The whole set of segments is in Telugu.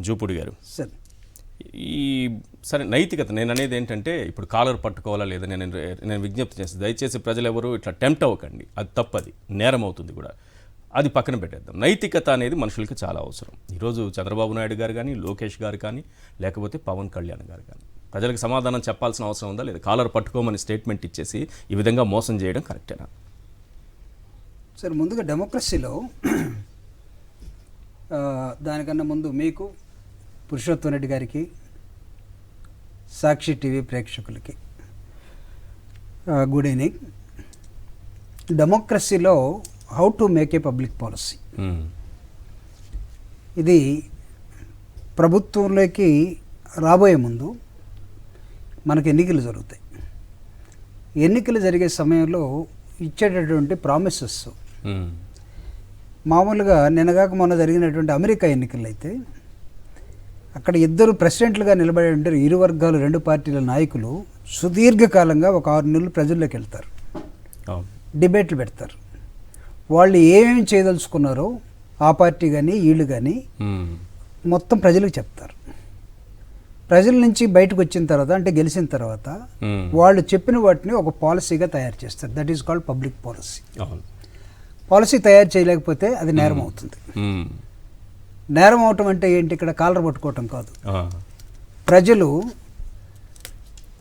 జూపూడి గారు, సార్ ఈ సరే నైతికత నేను అనేది ఏంటంటే ఇప్పుడు కాలర్ పట్టుకోవాలా లేదా నేను విజ్ఞప్తి చేస్తాను, దయచేసి ప్రజలు ఎవరు ఇట్లా టెంప్ట్ అవ్వకండి, అది తప్పది, నేరం అవుతుంది కూడా, అది పక్కన పెట్టేద్దాం. నైతికత అనేది మనుషులకి చాలా అవసరం. ఈరోజు చంద్రబాబు నాయుడు గారు కానీ, లోకేష్ గారు కానీ, లేకపోతే పవన్ కళ్యాణ్ గారు కానీ ప్రజలకు సమాధానం చెప్పాల్సిన అవసరం ఉందా లేదా? కాలర్ పట్టుకోమని స్టేట్మెంట్ ఇచ్చేసి ఈ విధంగా మోసం చేయడం కరెక్టేనా? సార్ ముందుగా డెమోక్రసీలో దానికన్నా ముందు మీకు పురుషోత్తం రెడ్డి గారికి, సాక్షి టీవీ ప్రేక్షకులకి గుడ్ ఈవినింగ్. డెమోక్రసీలో how to make a public policy, ఇది ప్రభుత్వంలోకి రాబోయే ముందు మనకు ఎన్నికలు జరుగుతాయి. ఎన్నికలు జరిగే సమయంలో ఇచ్చేటటువంటి ప్రామిసెస్ మామూలుగా నిన్నగాక మొన్న జరిగినటువంటి అమెరికా ఎన్నికలు అయితే అక్కడ ఇద్దరు ప్రెసిడెంట్లుగా నిలబడే ఉంటారు. ఇరు వర్గాలు, రెండు పార్టీల నాయకులు సుదీర్ఘకాలంగా ఒక 6 నెలలు ప్రజల్లోకి వెళ్తారు, డిబేట్లు పెడతారు. వాళ్ళు ఏమేమి చేయదలుచుకున్నారో ఆ పార్టీ కానీ వీళ్ళు కానీ మొత్తం ప్రజలకు చెప్తారు. ప్రజల నుంచి బయటకు వచ్చిన తర్వాత, అంటే గెలిచిన తర్వాత వాళ్ళు చెప్పిన వాటిని ఒక పాలసీగా తయారు చేస్తారు. That is called public policy. Policy తయారు చేయలేకపోతే అది నేరం అవుతుంది. నేరం అవటం అంటే ఏంటి? ఇక్కడ కాలర్ పట్టుకోవటం కాదు. ప్రజలు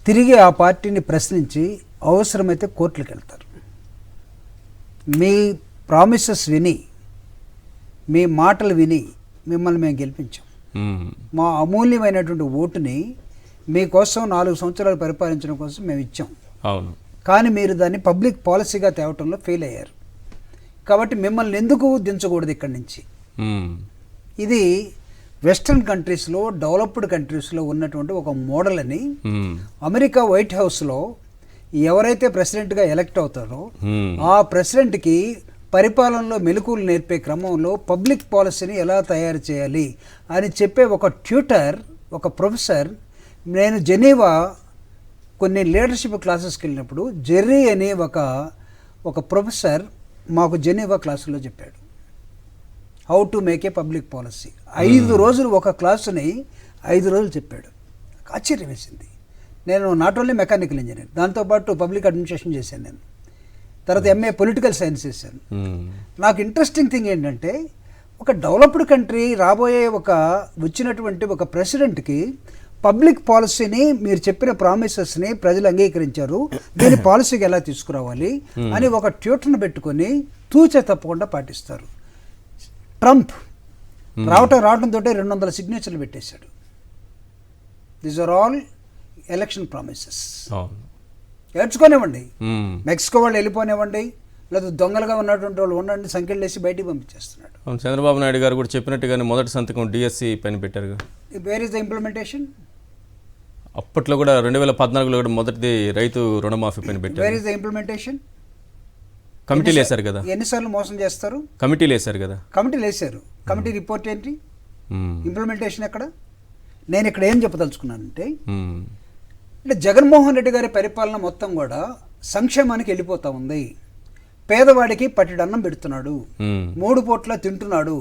తిరిగి ఆ పార్టీని ప్రశ్నించి అవసరమైతే కోర్టులకు వెళ్తారు. మీ ప్రామిసెస్ విని, మీ మాటలు విని మిమ్మల్ని మేము గెలిపించాం, మా అమూల్యమైనటువంటి ఓటుని మీకోసం 4 సంవత్సరాలు పరిపాలించడం కోసం మేము ఇచ్చాం. అవును. కానీ మీరు దాన్ని పబ్లిక్ పాలసీగా తేవటంలో ఫెయిల్ అయ్యారు. కాబట్టి మిమ్మల్ని ఎందుకు దించకూడదు ఇక్కడి నుంచి? ఇది వెస్ట్రన్ కంట్రీస్లో, డెవలప్డ్ కంట్రీస్లో ఉన్నటువంటి ఒక మోడల్ అని అమెరికా వైట్ హౌస్లో ఎవరైతే ప్రెసిడెంట్గా ఎలక్ట్ అవుతారో ఆ ప్రెసిడెంట్కి పరిపాలనలో మెలకువలు నేర్పే క్రమంలో పబ్లిక్ పాలసీని ఎలా తయారు చేయాలి అని చెప్పే ఒక ట్యూటర్, ఒక ప్రొఫెసర్. నేను జెనీవా కొన్ని లీడర్షిప్ క్లాసెస్కి వెళ్ళినప్పుడు జెర్రీ అనే ఒక ప్రొఫెసర్ మాకు జెనీవా క్లాసులో చెప్పాడు how to make a public policy. 5 రోజులు ఒక క్లాసుని 5 రోజులు చెప్పాడు. ఆశ్చర్యం వేసింది. నేను నాట్ ఓన్లీ మెకానికల్ ఇంజనీర్, దాంతోపాటు పబ్లిక్ అడ్మినిస్ట్రేషన్ చేశాను. నేను తర్వాత ఎంఏ పొలిటికల్ సైన్స్ చేశాను. నాకు ఇంట్రెస్టింగ్ థింగ్ ఏంటంటే ఒక డెవలప్డ్ కంట్రీ రాబోయే వచ్చినటువంటి ఒక ప్రెసిడెంట్కి పబ్లిక్ పాలసీని, మీరు చెప్పిన ప్రామిసెస్ని ప్రజలు అంగీకరించారు, దీని పాలసీకి ఎలా తీసుకురావాలి అని ఒక ట్యూటర్ని పెట్టుకొని తూచే తప్పకుండా పాటిస్తారు. ట్రంప్ రావడంతో 200 సిగ్నేచర్లు పెట్టేశాడు. These are all election promises. ఏడ్చుకోనివ్వండి, మెక్సికో వాళ్ళు వెళ్ళిపోనివ్వండి, లేదా దొంగలుగా ఉన్నటువంటి వాళ్ళు ఉండండి, సంఖ్యలు వేసి బయటికి పంపించేస్తున్నాడు. చంద్రబాబు నాయుడు గారు కూడా చెప్పినట్టుగానే మొదటి సంతకం డిఎస్సి పైన పెట్టారు. Where is the implementation? అప్పట్లో కూడా 2014లో కూడా మొదటిది రైతు రుణమాఫీ పైన పెట్టారు. Where is the implementation? కమిటీలు వేశారు కదా. ఎన్నిసార్లు మోసం చేస్తారు? కమిటీలు వేశారు కదా. కమిటీలు వేశారు. కమిటీ రిపోర్ట్ ఏంటి? ఇంప్లిమెంటేషన్ ఎక్కడ? నేను ఇక్కడ ఏం చెప్పదలుచుకున్నానంటే, అంటే జగన్మోహన్ రెడ్డి గారి పరిపాలన మొత్తం కూడా సంక్షేమానికి వెళ్ళిపోతూ ఉంది. పేదవాడికి పట్టెడన్నం పెడుతున్నాడు, 3 పూట్ల తింటున్నాడు.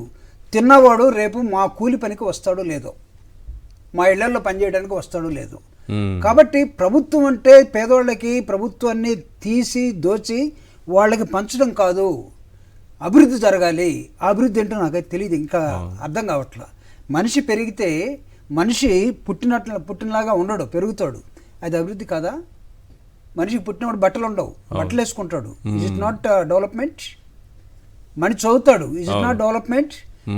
తిన్నవాడు రేపు మా కూలి పనికి వస్తాడో లేదో, మా ఇళ్లలో పనిచేయడానికి వస్తాడో లేదో. కాబట్టి ప్రభుత్వం అంటే పేదవాళ్ళకి ప్రభుత్వాన్ని తీసి దోచి వాళ్ళకి పంచడం కాదు, అభివృద్ధి జరగాలి. అభివృద్ధి ఏంటో నాకైతే తెలియదు, ఇంకా అర్థం కావట్లా. మనిషి పెరిగితే మనిషి పుట్టినలాగా ఉండడు, పెరుగుతాడు. అది అభివృద్ధి కాదా? మనిషికి పుట్టినప్పుడు బట్టలు ఉండవు, బట్టలు వేసుకుంటాడు. Is it not development? మనిషి చదువుతాడు, ఇజ్ ఇట్ నాట్ డెవలప్మెంట్?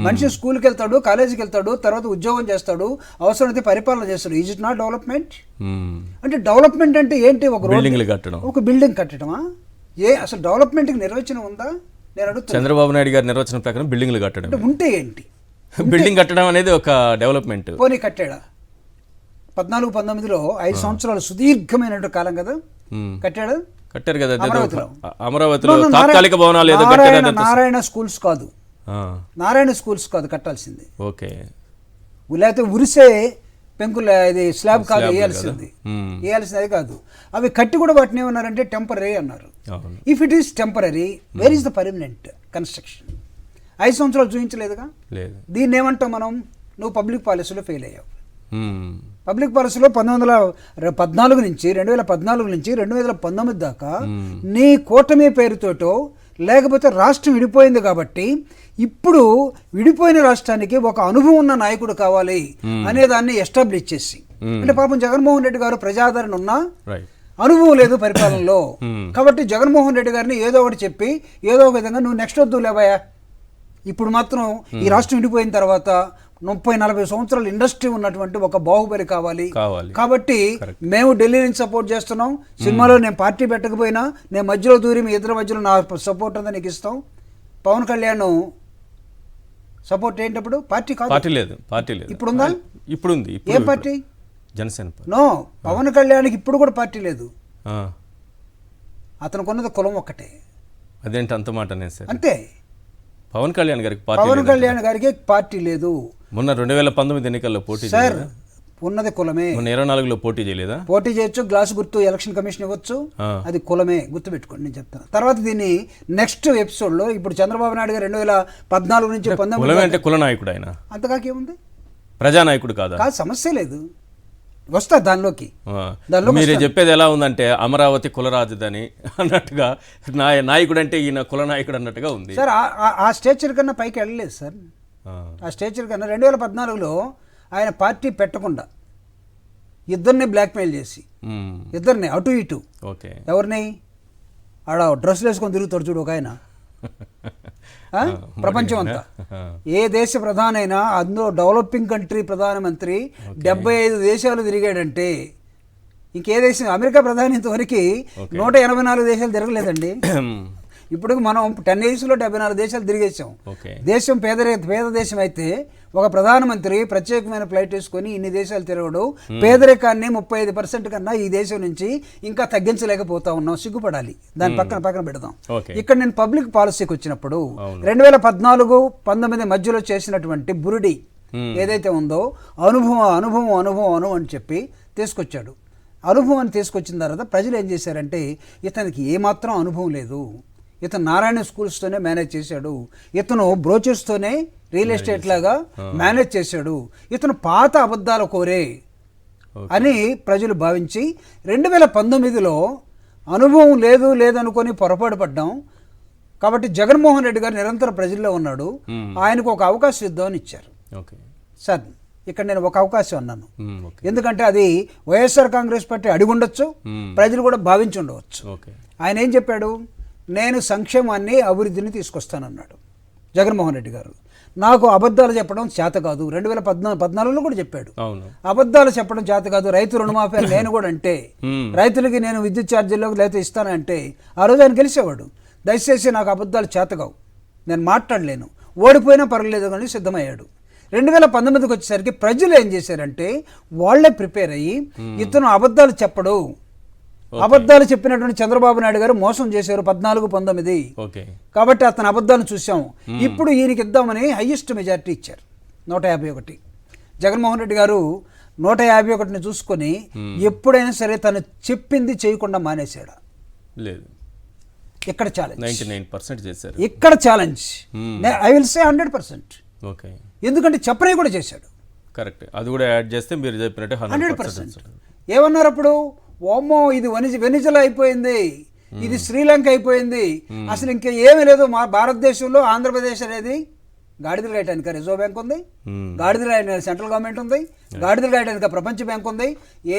మనిషి స్కూల్కి వెళ్తాడు, కాలేజీకి వెళ్తాడు, తర్వాత ఉద్యోగం చేస్తాడు, అవసరమైతే పరిపాలన చేస్తాడు. Is it not development? అంటే డెవలప్మెంట్ అంటే ఏంటి? ఒక బిల్డింగ్ కట్టడమా? అసలు డెవలప్మెంట్కి నిర్వచనం ఉందా? నేను అడుగుతాను. చంద్రబాబు నాయుడు గారి నిర్వచనం ప్రకారం బిల్డింగ్లు కట్టడం ఉంటే ఏంటి? బిల్డింగ్ కట్టడం అనేది ఒక డెవలప్మెంట్. పోనీ కట్టాడా? 14-19లో 5 సంవత్సరాలు సుదీర్ఘమైనటువంటి కాలం కదా, కట్టాడా? కట్టారు కదా. అమరావతిలో తాత్కాలిక భవనాలు ఏదో కట్టారు. నారాయణ స్కూల్స్ కాదు, నారాయణ స్కూల్స్ కాదు కట్టాల్సింది. ఓకే. లేకపోతే ఉరిసే పెంకుల ఇది స్లాబ్ కాదు వేయాల్సింది, వేయాల్సింది కాదు. అవి కట్టి కూడా వాటిని ఏమన్నారంటే టెంపరీ అన్నారు. If it is temporary, where is the permanent construction? 5 సంవత్సరాలు చూపించలేదుగా. దీన్ని ఏమంటాం మనం? నువ్వు పబ్లిక్ పాలసీలో ఫెయిల్ అయ్యావు. మ్మ్. పబ్లిక్ పాలసీలో 2014 నుంచి 2019 దాకా నీ కూటమి పేరుతోటో లేకపోతే రాష్ట్రం విడిపోయింది కాబట్టి ఇప్పుడు విడిపోయిన రాష్ట్రానికి ఒక అనుభవం ఉన్న నాయకుడు కావాలి అనే దాన్ని ఎస్టాబ్లిష్ చేసి, అంటే పాపం జగన్మోహన్ రెడ్డి గారు ప్రజాదరణ ఉన్నా రైట్. అనుభవం లేదు పరిపాలనలో. కాబట్టి జగన్మోహన్ రెడ్డి గారిని ఏదో ఒకటి చెప్పి ఏదో ఒక విధంగా నువ్వు నెక్స్ట్ వద్దు లేవయ్యా, ఇప్పుడు మాత్రం ఈ రాష్ట్రం విడిపోయిన తర్వాత 30-40 సంవత్సరాలు ఇండస్ట్రీ ఉన్నటువంటి ఒక బాహుబలి కావాలి. కాబట్టి మేము ఢిల్లీ నుంచి సపోర్ట్ చేస్తున్నాం. సినిమాలో నేను పార్టీ పెట్టకపోయినా నేను మధ్యలో దూరి మీ ఇద్దరి మధ్యలో నా సపోర్ట్ అంతా నీకు ఇస్తాం. పవన్ కళ్యాణ్ సపోర్ట్ ఏంటప్పుడు పార్టీ కాదు, పార్టీ లేదు. ఇప్పుడు ఉందా? ఇప్పుడు ఉంది. ఏ పార్టీ? జనసేన. నో, పవన్ కళ్యాణ్కి ఇప్పుడు కూడా పార్టీ లేదు. అతనికి ఉన్నది కులం ఒక్కటే. అదేంటి అంత మాట అనేది సార్? అంతే. పవన్ కళ్యాణ్ గారికి పార్టీ లేదు. మొన్న 2019 ఎన్నికల్లో పోటీ సార్ ఉన్నది కులమే. మొన్న 24లో పోటీ చేయలేదా? పోటీ చేయొచ్చు, గ్లాసు గుర్తు ఎలక్షన్ కమిషన్ ఇవ్వచ్చు, అది కులమే. గుర్తుపెట్టుకోండి, నేను చెప్తాను. తర్వాత దీన్ని నెక్స్ట్ ఎపిసోడ్ లో ఇప్పుడు చంద్రబాబు నాయుడు గారు 2014 నుంచి 19 అంటే కుల నాయకుడు ఆయన, అంతకాకేముంది? ప్రజానాయకుడు కాదా? కాదు, సమస్య లేదు, వస్తా దానిలోకి. మీరు చెప్పేది ఎలా ఉందంటే అమరావతి కుల రాజధాని అన్నట్టుగా, నాయకుడు అంటే ఈయన కుల నాయకుడు అన్నట్టుగా ఉంది సార్. ఆ స్టేచర్ కన్నా పైకి వెళ్ళలేదు సార్. ఆ స్టేచర్ కన్నా 2014లో ఆయన పార్టీ పెట్టకుండా ఇద్దరిని బ్లాక్మెయిల్ చేసి, ఇద్దరిని అటు ఇటు, ఎవరిని ఆడ డ్రెస్సులు వేసుకొని తిరుగుతాడు చూడు ఒక ఆయన, ప్రపంచం అంతా ఏ దేశ ప్రధానైనా, అందులో డెవలపింగ్ కంట్రీ ప్రధానమంత్రి 75 దేశాలు తిరిగాడంటే ఇంకే దేశం, అమెరికా ప్రధాని ఇంతవరకు 184 దేశాలు తిరగలేదండి. ఇప్పుడు మనం 10 yearsలో 74 దేశాలు తిరిగేసాం. దేశం పేద దేశం అయితే ఒక ప్రధానమంత్రి ప్రత్యేకమైన ఫ్లైట్ వేసుకొని ఇన్ని దేశాలు తిరగడు. పేదరికాన్ని 35% కన్నా ఈ దేశం నుంచి ఇంకా తగ్గించలేకపోతా ఉన్నాం, సిగ్గుపడాలి. దాని పక్కన పెడదాం. ఇక్కడ నేను పబ్లిక్ పాలసీకి వచ్చినప్పుడు 2014-19 మధ్యలో చేసినటువంటి బురుడి ఏదైతే ఉందో అనుభవం అని చెప్పి తీసుకొచ్చాడు. అనుభవాన్ని తీసుకొచ్చిన తర్వాత ప్రజలు ఏం చేశారంటే, ఇతనికి ఏమాత్రం అనుభవం లేదు, ఇతను నారాయణ స్కూల్స్తోనే మేనేజ్ చేశాడు, ఇతను బ్రోచర్స్తోనే రియల్ ఎస్టేట్ లాగా మేనేజ్ చేశాడు, ఇతను పాత అబద్ధాల కోరే అని ప్రజలు భావించి 2019లో అనుభవం లేదనుకొని పొరపాటు పడ్డాం. కాబట్టి జగన్మోహన్ రెడ్డి గారు నిరంతరం ప్రజల్లో ఉన్నాడు, ఆయనకు ఒక అవకాశం ఇద్దామని ఇచ్చారు. సార్ ఇక్కడ నేను ఒక అవకాశం అన్నాను, ఎందుకంటే అది వైఎస్ఆర్ కాంగ్రెస్ పార్టీ అడిగి ఉండొచ్చు, ప్రజలు కూడా భావించి ఉండవచ్చు. ఆయన ఏం చెప్పాడు? నేను సంక్షేమాన్ని అభివృద్ధిని తీసుకొస్తానన్నాడు జగన్మోహన్ రెడ్డి గారు. నాకు అబద్ధాలు చెప్పడం చేత కాదు, 2014లో కూడా చెప్పాడు. అబద్ధాలు చెప్పడం చేత కాదు, రైతు రుణమాఫీ నేను కూడా అంటే, రైతులకి నేను విద్యుత్ ఛార్జీల్లోకి లేకపోతే ఇస్తానంటే ఆ రోజు ఆయన గెలిచేవాడు. దయచేసి నాకు అబద్ధాలు చేతగావు, నేను మాట్లాడలేను, ఓడిపోయినా పర్వాలేదు కానీ సిద్ధమయ్యాడు. 2019కి వచ్చేసరికి ప్రజలు ఏం చేశారంటే వాళ్లే ప్రిపేర్ అయ్యి, ఇతను అబద్ధాలు చెప్పడు, అబద్ధాలు చెప్పినటువంటి చంద్రబాబు నాయుడు గారు మోసం చేశారు 14-19, కాబట్టి అతను అబద్ధాలను చూసాం, ఇప్పుడు ఈయనకి ఇద్దామని హైయెస్ట్ మెజారిటీ ఇచ్చారు 151. జగన్మోహన్ రెడ్డి గారు 151ని చూసుకొని ఎప్పుడైనా సరే తను చెప్పింది చేయకుండా మానేశాడు. లేదు, ఇక్కడ ఛాలెంజ్ 99% చేశారు. ఇక్కడ ఛాలెంజ్ ఐ విల్ సే 100%. ఎందుకంటే చెప్పనే కూడా చేశాడు. కరెక్ట్, అది కూడా యాడ్ చేస్తే మీరు చెప్పినట్టు 100%. ఏమన్నారు అప్పుడు? ఓమ్మో ఇది వెనిజులా అయిపోయింది, ఇది శ్రీలంక అయిపోయింది, అసలు ఇంకా ఏమీ లేదు మా భారతదేశంలో. ఆంధ్రప్రదేశ్ అనేది గాడిదలు రాయడానికి రిజర్వ్ బ్యాంక్ ఉంది, గాడిదలు రాయడానికి సెంట్రల్ గవర్నమెంట్ ఉంది, గాడిదలు రాయడానికి ప్రపంచ బ్యాంక్ ఉంది.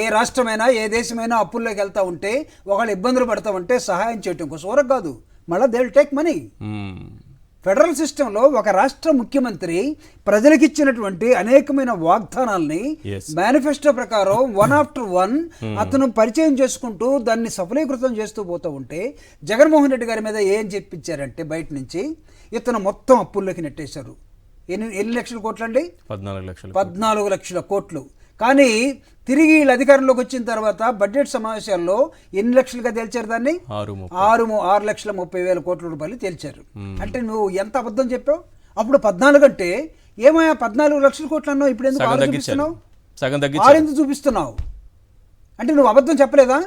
ఏ రాష్ట్రమైనా ఏ దేశమైనా అప్పుల్లోకి వెళ్తా ఉంటే, ఒకళ్ళు ఇబ్బందులు పడతా ఉంటే సహాయం చేయటం కోసం ఊరకు కాదు, మళ్ళీ they will take money. Federal సిస్టంలో ఒక రాష్ట్ర ముఖ్యమంత్రి ప్రజలకు ఇచ్చినటువంటి అనేకమైన వాగ్దానాల్ని మేనిఫెస్టో ప్రకారం 1 after 1 అతను పరిచయం చేసుకుంటూ దాన్ని సఫలీకృతం చేస్తూ పోతూ ఉంటే, జగన్మోహన్ రెడ్డి గారి మీద ఏం చెప్పించారంటే బయట నుంచి ఇతను మొత్తం అప్పుల్లోకి నెట్టేశారు. ఎన్ని లక్షల కోట్లు అండి? 14 లక్షల కోట్లు. కానీ తిరిగి వీళ్ళు అధికారంలోకి వచ్చిన తర్వాత బడ్జెట్ సమావేశాల్లో ఎన్ని లక్షలుగా తేల్చారు దాన్ని? 6,30,00,000 కోట్ల రూపాయలు తేల్చారు. అంటే నువ్వు ఎంత అబద్ధం చెప్పావు? అప్పుడు 14 అంటే ఏమయ్యా 14 లక్షల కోట్లు అన్నావు, ఇప్పుడు ఎందుకు 6 చూపిస్తున్నావు? 6 ఎందుకు చూపిస్తున్నావు? అంటే నువ్వు అబద్ధం చెప్పలేదా?